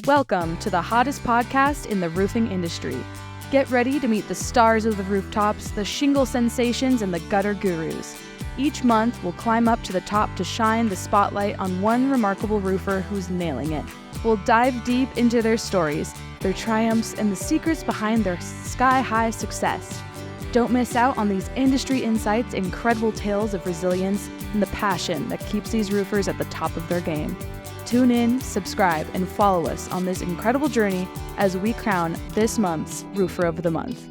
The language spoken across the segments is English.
Welcome to the hottest podcast in the roofing industry. Get ready to meet the stars of the rooftops, the shingle sensations, and the gutter gurus. Each month, we'll climb up to the top to shine the spotlight on one remarkable roofer who's nailing it. We'll dive deep into their stories, their triumphs, and the secrets behind their sky-high success. Don't miss out on these industry insights, incredible tales of resilience, and the passion that keeps these roofers at the top of their game. Tune in, subscribe, and follow us on this incredible journey as we crown this month's Roofer of the Month.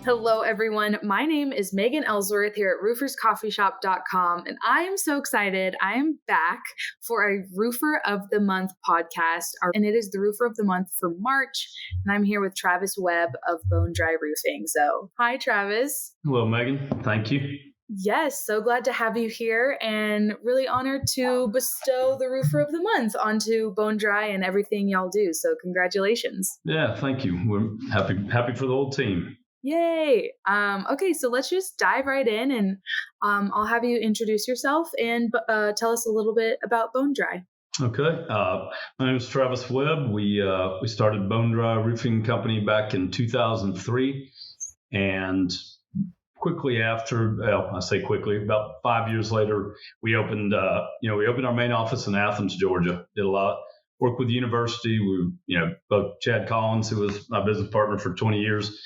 Hello, everyone. My name is Megan Ellsworth here at rooferscoffeeshop.com, and I am so excited. I am back for a Roofer of the Month podcast, and it is the Roofer of the Month for March, and I'm here with Travis Webb of Bone Dry Roofing. So, hi, Travis. Hello, Megan. Thank you. Yes, so glad to have you here and really honored to bestow the Roofer of the Month onto Bone Dry and everything y'all do. So congratulations. Yeah, thank you. We're happy for the whole team. Yay. Okay, so let's just dive right in and I'll have you introduce yourself and tell us a little bit about Bone Dry. Okay. My name is Travis Webb. We started Bone Dry Roofing Company back in 2003, and quickly after, well, I say quickly, about 5 years later, we opened our main office in Athens, Georgia. Did a lot of work with the university. We, both Chad Collins, who was my business partner for 20 years,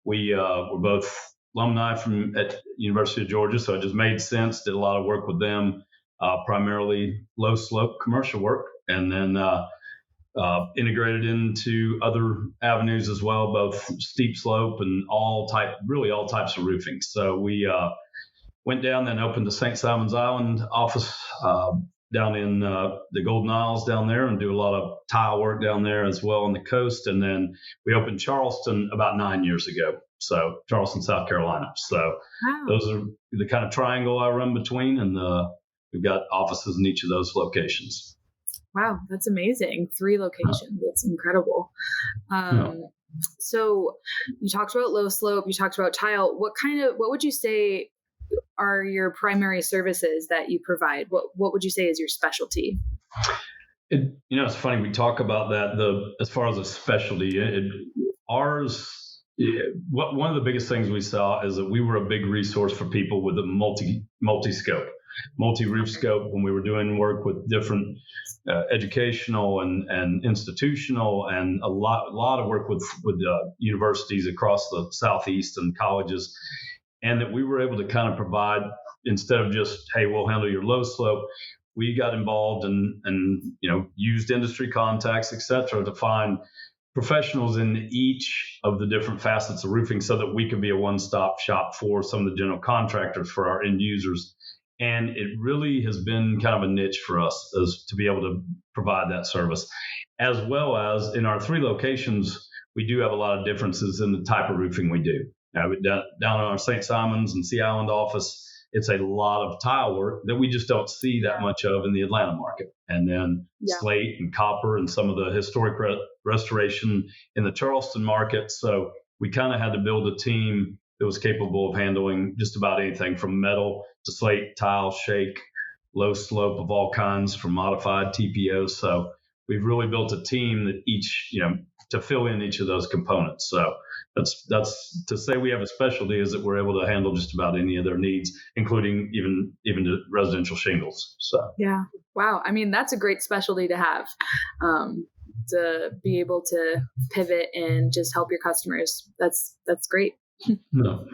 we were both alumni at University of Georgia, so it just made sense. Did a lot of work with them, primarily low slope commercial work, and then integrated into other avenues as well, both steep slope and all types of roofing. So we went down, then opened the St. Simon's Island office down in the Golden Isles down there, and do a lot of tile work down there as well on the coast. And then we opened Charleston about 9 years ago. So Charleston, South Carolina. So wow. Those are the kind of triangle I run between, and we've got offices in each of those locations. Wow, that's amazing. 3 locations. That's incredible. So you talked about low slope, you talked about tile. What would you say are your primary services that you provide? What would you say is your specialty? It's funny, we talk about that, as far as a specialty, one of the biggest things we saw is that we were a big resource for people with a multi-roof scope when we were doing work with different educational and institutional, and a lot of work with universities across the Southeast and colleges, and that we were able to kind of provide, instead of just, hey, we'll handle your low slope, we got involved and used industry contacts, et cetera, to find professionals in each of the different facets of roofing so that we could be a one-stop shop for some of the general contractors, for our end users. And it really has been kind of a niche for us as to be able to provide that service. As well as in our 3 locations, we do have a lot of differences in the type of roofing we do. Down in our St. Simon's and Sea Island office, it's a lot of tile work that we just don't see that much of in the Atlanta market. And then slate and copper and some of the historic restoration in the Charleston market. So we kind of had to build a team that was capable of handling just about anything from metal to slate, tile, shake, low slope of all kinds, from modified TPO. So we've really built a team that to fill in each of those components. So that's to say we have a specialty, is that we're able to handle just about any of their needs, including even the residential shingles. So yeah, wow. I mean, that's a great specialty to have, to be able to pivot and just help your customers. That's great. No,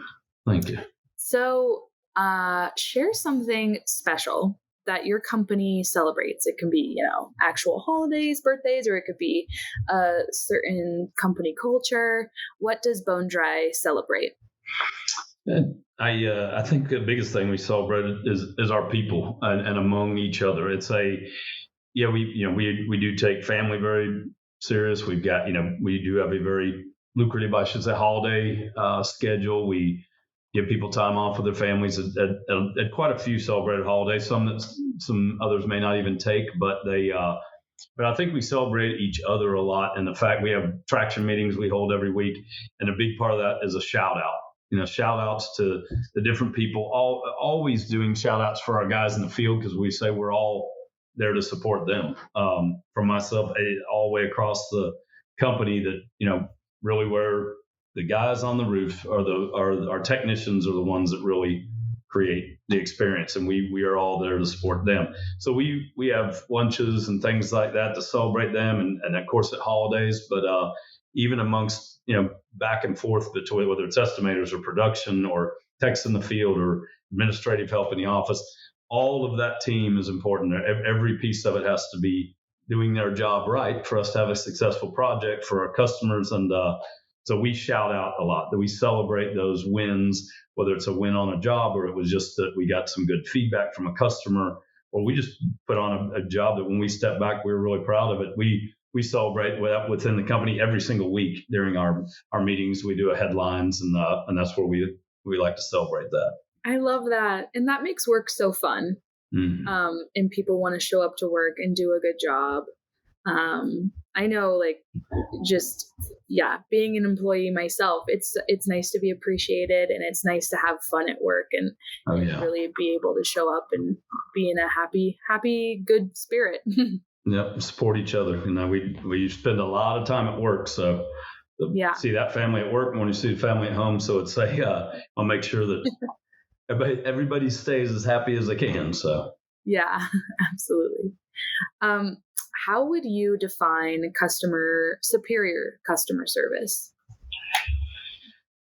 thank you. So share something special that your company celebrates. It can be, actual holidays, birthdays, or it could be a certain company culture. What does Bone Dry celebrate? I think the biggest thing we celebrate is our people and among each other. It's we do take family very serious. We've got, we do have a very lucrative, I should say, holiday schedule. We give people time off with their families at quite a few celebrated holidays. Some others may not even take, but I think we celebrate each other a lot. And the fact we have traction meetings we hold every week, and a big part of that is a shout out. Shout outs to the different people. Always doing shout outs for our guys in the field, because we say we're all there to support them. For myself, all the way across the company, that really where the guys on the roof are our technicians are the ones that really create the experience, and we are all there to support them. So we have lunches and things like that to celebrate them, and of course at holidays. But even amongst back and forth between whether it's estimators or production or techs in the field or administrative help in the office, all of that team is important. Every piece of it has to be doing their job right for us to have a successful project for our customers. And so we shout out a lot, that we celebrate those wins, whether it's a win on a job or it was just that we got some good feedback from a customer, or we just put on a job that when we step back, we were really proud of it. We celebrate within the company every single week during our meetings. We do a headlines, and that's where we like to celebrate that. I love that. And that makes work so fun. Mm-hmm. And people want to show up to work and do a good job. I know, being an employee myself, it's nice to be appreciated, and it's nice to have fun at work and really be able to show up and be in a happy, good spirit. Yep, support each other. We spend a lot of time at work, so see that family at work when you see the family at home. So it's I'll make sure that everybody stays as happy as they can. So yeah, absolutely. How would you define superior customer service?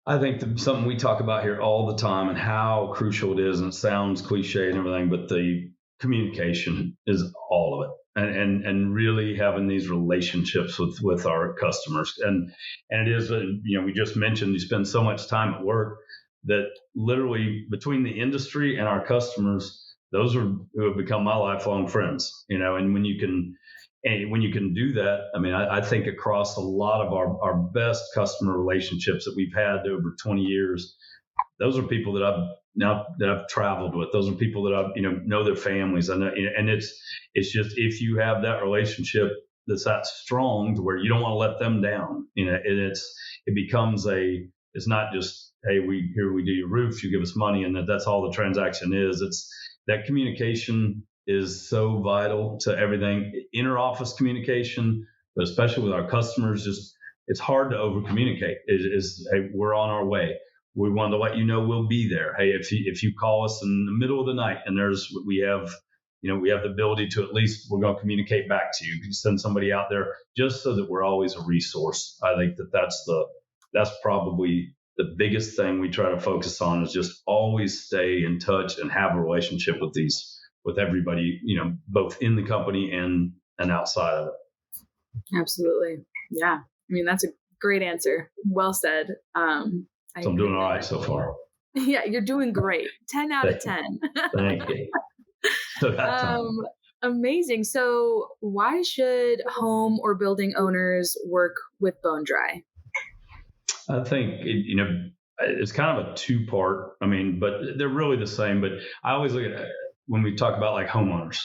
I think something we talk about here all the time, and how crucial it is, and it sounds cliche and everything, but the communication is all of it. And really having these relationships with our customers. And it is, we just mentioned you spend so much time at work that literally between the industry and our customers, those are who have become my lifelong friends, and when you can do that, I think across a lot of our best customer relationships that we've had over 20 years, those are people that I've traveled with. Those are people that I know their families, and it's just, if you have that relationship that's that strong to where you don't want to let them down, it becomes it's not just, hey, we do your roof, you give us money, and that's all the transaction is. It's that communication is so vital to everything. Inter-office communication, but especially with our customers, it's hard to over communicate. Hey, we're on our way. We want to let you know we'll be there. Hey, if you call us in the middle of the night and we have the ability to, at least we're going to communicate back to you. Send somebody out there just so that we're always a resource. I think that's probably the biggest thing we try to focus on, is just always stay in touch and have a relationship with everybody, both in the company and outside of it. Absolutely. Yeah. That's a great answer. Well said. So I'm doing all right so far. Yeah, you're doing great. 10 out of 10. Thank you. Amazing. So why should home or building owners work with Bone Dry? I think it's kind of a two-part. But they're really the same. But I always look at, when we talk about like homeowners,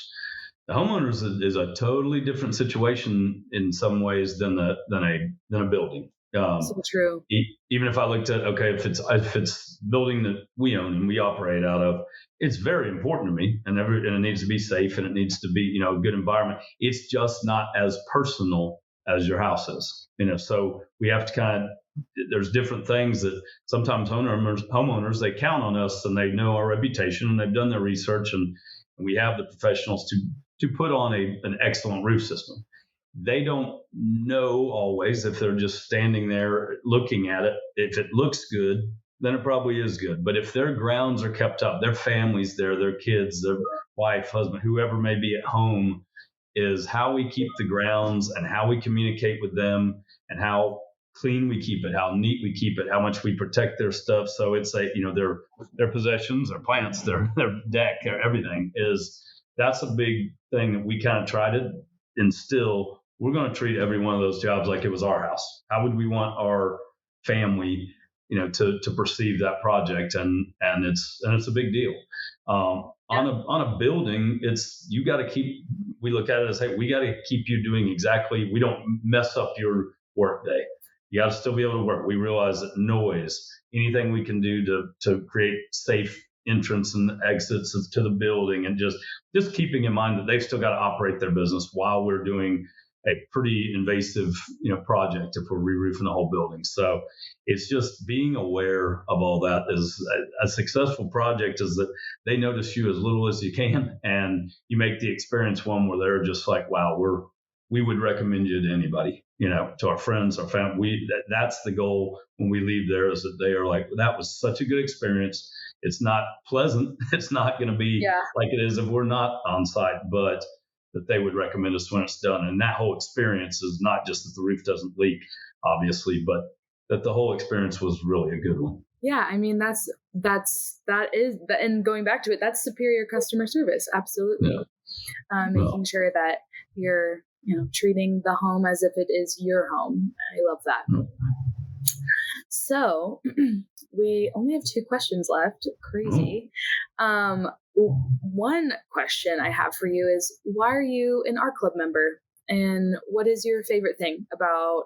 the homeowners is a totally different situation in some ways than a building. So true. Even if I looked at, if it's building that we own and we operate out of, it's very important to me, and it needs to be safe, and it needs to be a good environment. It's just not as personal as your house is, So we have to there's different things that sometimes homeowners, they count on us, and they know our reputation, and they've done their research, and we have the professionals to put on an excellent roof system. They don't know always, if they're just standing there looking at it. If it looks good, then it probably is good. But if their grounds are kept up, their family's there, their kids, their wife, husband, whoever may be at home, is how we keep the grounds and how we communicate with them, and how clean we keep it, how neat we keep it, how much we protect their stuff. So it's their possessions, their plants, their deck, everything that's a big thing that we kind of try to instill. We're going to treat every one of those jobs like it was our house. How would we want our family, to perceive that project? And it's a big deal. On a building, you got to keep. We look at it as, hey, we got to keep you doing exactly. We don't mess up your work day. You got to still be able to work. We realize that noise, anything we can do to create safe entrance and exits to the building, and just keeping in mind that they've still got to operate their business while we're doing a pretty invasive, project if we're re-roofing the whole building. So it's just being aware of all that. Is a successful project is that they notice you as little as you can, and you make the experience one where they're just like, wow, we would recommend you to anybody, to our friends, our family. That's the goal when we leave there, is that they are like, that was such a good experience. It's not pleasant. It's not going to be like it is if we're not on site, but that they would recommend us when it's done. And that whole experience is not just that the roof doesn't leak, obviously, but that the whole experience was really a good one. Yeah, I mean, that is, and going back to it, that's superior customer service. Absolutely. Yeah. Making sure that you're, treating the home as if it is your home. I love that. Yeah. So we only have 2 questions left. Crazy. One question I have for you is, why are you an art club member? And what is your favorite thing about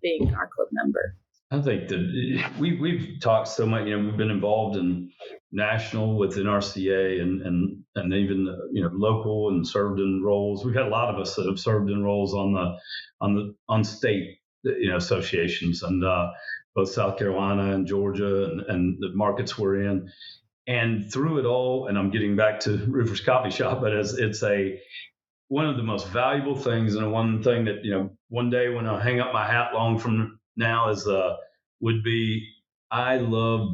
being an art club member? I think that we've talked so much. We've been involved in national with NRCA and even local, and served in roles. We've had a lot of us that have served in roles on state associations, and both South Carolina and Georgia and the markets we're in. And through it all, and I'm getting back to Roofer's Coffee Shop, but it's one of the most valuable things, and one thing that one day when I hang up my hat long from now would be, I love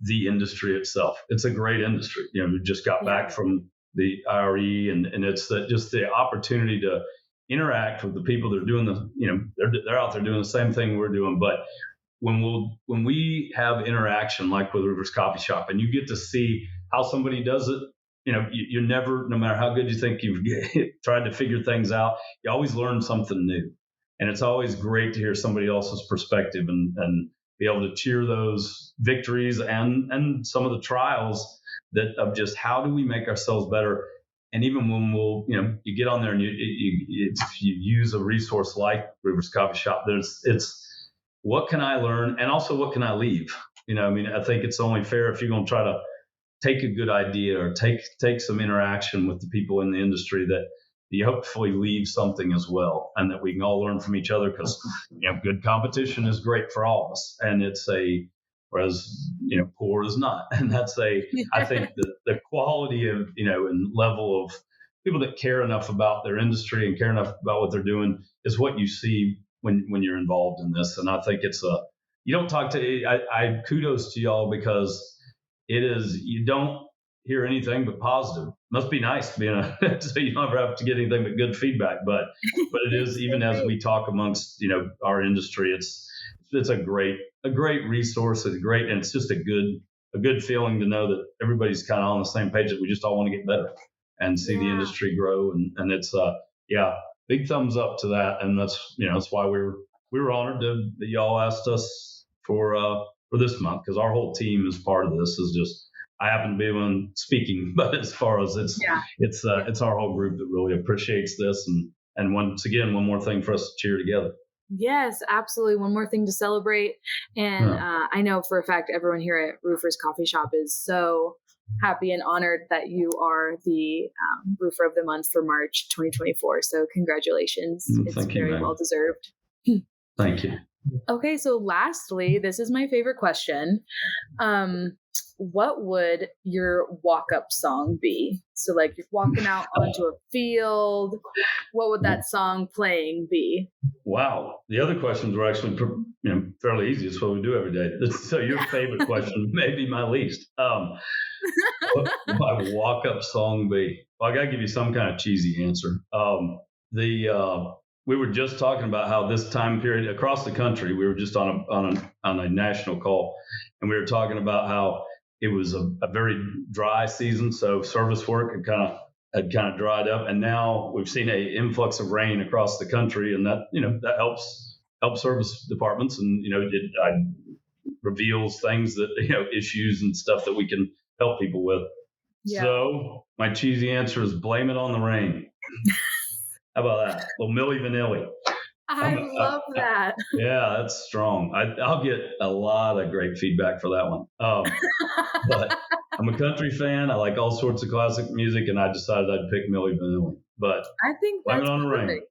the industry itself. It's a great industry. We just got back from the IRE, and it's just the opportunity to interact with the people that are doing they're out there doing the same thing we're doing, but when we have interaction like with Roofer's Coffee Shop, and you get to see how somebody does it, you never, no matter how good you think you've tried to figure things out, you always learn something new. And it's always great to hear somebody else's perspective and be able to cheer those victories and some of the trials of just how do we make ourselves better. And even when you get on there and you use a resource like Roofer's Coffee Shop, it's what can I learn, and also what can I leave? I think it's only fair if you're going to try to take a good idea or take some interaction with the people in the industry, that you hopefully leave something as well, and that we can all learn from each other, because good competition is great for all of us, and whereas poor is not. And I think the quality of and level of people that care enough about their industry and care enough about what they're doing is what you see when you're involved in this. And I think you don't talk to, I kudos to y'all, because you don't hear anything but positive. Must be nice being so you don't ever have to get anything but good feedback. But it is, even as we talk amongst our industry, it's a great resource. It's great, and it's just a good feeling to know that everybody's kind of on the same page, that we just all want to get better and see the industry grow. And it's big thumbs up to that. And that's why we were honored that y'all asked us for this month, because our whole team is part of this. Is just, I happen to be one speaking, but as far as it's our whole group that really appreciates this. And once again, one more thing for us to cheer together. Yes, absolutely. One more thing to celebrate. And I know for a fact everyone here at Roofer's Coffee Shop is so happy and honored that you are the Roofer of the Month for March 2024. So congratulations. It's very well deserved. Thank you. Okay, so lastly, this is my favorite question. What would your walk-up song be? So like you're walking out onto a field, what would that song playing be? Wow. The other questions were actually fairly easy. It's what we do every day. So your favorite question may be my least. What would my walk-up song be? Well, I got to give you some kind of cheesy answer. We were just talking about how this time period across the country, we were just on a national call, and we were talking about how it was a very dry season, so service work had kind of dried up, and now we've seen an influx of rain across the country, and that helps service departments, and it reveals things that issues and stuff that we can help people with. Yeah. So my cheesy answer is blame it on the rain. How about that? Little Milli Vanilli. I love that. Yeah, that's strong. I'll get a lot of great feedback for that one. But I'm a country fan. I like all sorts of classic music, and I decided I'd pick Milli Vanilli. But I think blame that's it on the rain. perfect.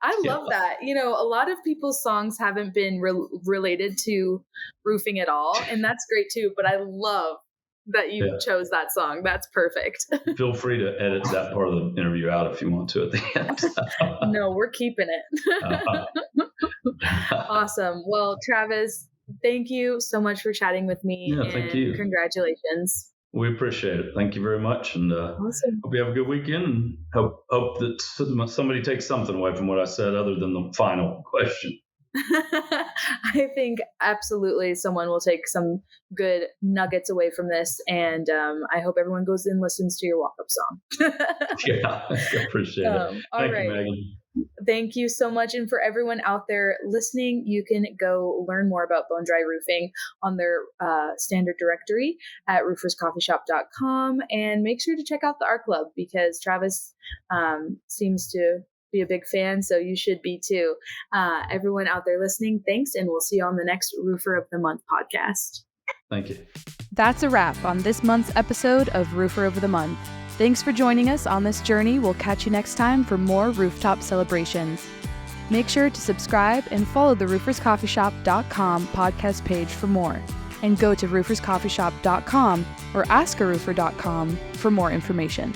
I Yeah. love that. A lot of people's songs haven't been related to roofing at all, and that's great too. But I love that you chose that song. That's perfect. Feel free to edit that part of the interview out if you want to at the end. No, we're keeping it. Awesome. Well, Travis, thank you so much for chatting with me. Yeah, thank you. Congratulations. We appreciate it. Thank you very much. And awesome. Hope you have a good weekend, and hope that somebody takes something away from what I said other than the final question. I think absolutely someone will take some good nuggets away from this, and I hope everyone goes and listens to your walk-up song. Yeah, I appreciate it. Thank you, Megan. Thank you so much. And for everyone out there listening, you can go learn more about Bone Dry Roofing on their standard directory at rooferscoffeeshop.com, and make sure to check out the Art Club because Travis seems to be a big fan, so you should be too. Everyone out there listening, thanks, and we'll see you on the next Roofer of the Month podcast. Thank you. That's a wrap on this month's episode of Roofer of the Month. Thanks for joining us on this journey. We'll catch you next time for more rooftop celebrations. Make sure to subscribe and follow the rooferscoffeeshop.com podcast page for more. And go to rooferscoffeeshop.com or askaroofer.com for more information.